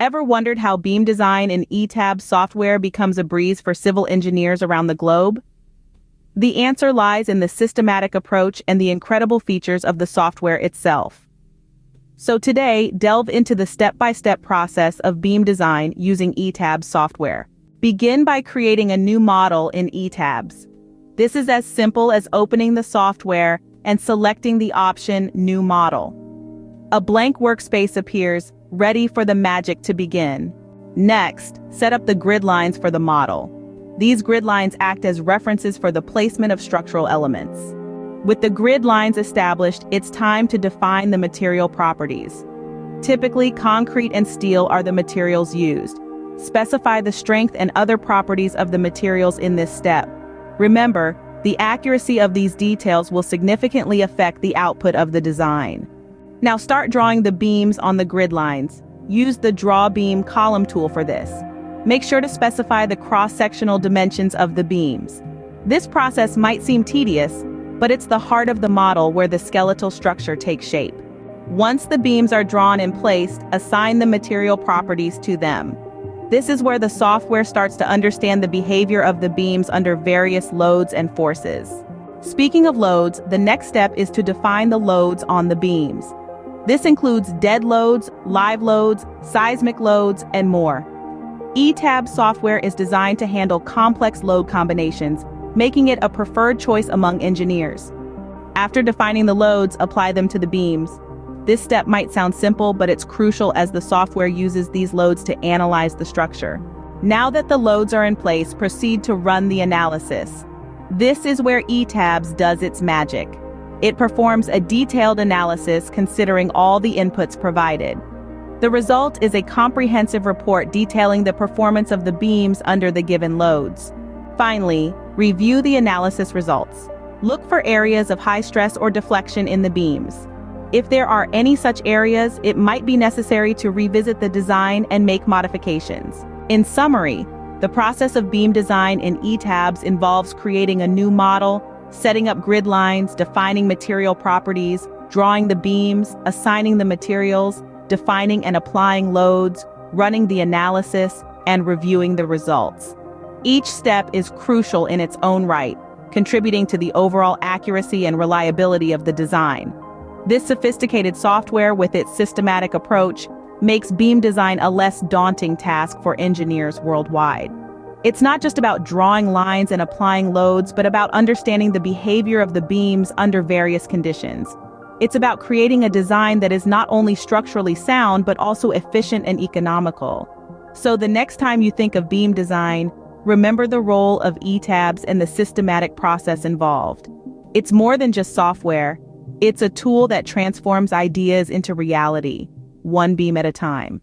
Ever wondered how beam design in Etabs software becomes a breeze for civil engineers around the globe? The answer lies in the systematic approach and the incredible features of the software itself. So today, delve into the step-by-step process of beam design using Etabs software. Begin by creating a new model in Etabs. This is as simple as opening the software and selecting the option New Model. A blank workspace appears, ready for the magic to begin. Next, set up the grid lines for the model. These grid lines act as references for the placement of structural elements. With the grid lines established, it's time to define the material properties. Typically, concrete and steel are the materials used. Specify the strength and other properties of the materials in this step. Remember, the accuracy of these details will significantly affect the output of the design. Now start drawing the beams on the grid lines. Use the Draw Beam column tool for this. Make sure to specify the cross-sectional dimensions of the beams. This process might seem tedious, but it's the heart of the model where the skeletal structure takes shape. Once the beams are drawn and placed, assign the material properties to them. This is where the software starts to understand the behavior of the beams under various loads and forces. Speaking of loads, the next step is to define the loads on the beams. This includes dead loads, live loads, seismic loads, and more. Etabs software is designed to handle complex load combinations, making it a preferred choice among engineers. After defining the loads, apply them to the beams. This step might sound simple, but it's crucial as the software uses these loads to analyze the structure. Now that the loads are in place, proceed to run the analysis. This is where Etabs does its magic. It performs a detailed analysis considering all the inputs provided. The result is a comprehensive report detailing the performance of the beams under the given loads. Finally, review the analysis results. Look for areas of high stress or deflection in the beams. If there are any such areas, it might be necessary to revisit the design and make modifications. In summary, the process of beam design in Etabs involves creating a new model, setting up grid lines, defining material properties, drawing the beams, assigning the materials, defining and applying loads, running the analysis, and reviewing the results. Each step is crucial in its own right, contributing to the overall accuracy and reliability of the design. This sophisticated software, with its systematic approach, makes beam design a less daunting task for engineers worldwide. It's not just about drawing lines and applying loads, but about understanding the behavior of the beams under various conditions. It's about creating a design that is not only structurally sound, but also efficient and economical. So the next time you think of beam design, remember the role of Etabs and the systematic process involved. It's more than just software. It's a tool that transforms ideas into reality, one beam at a time.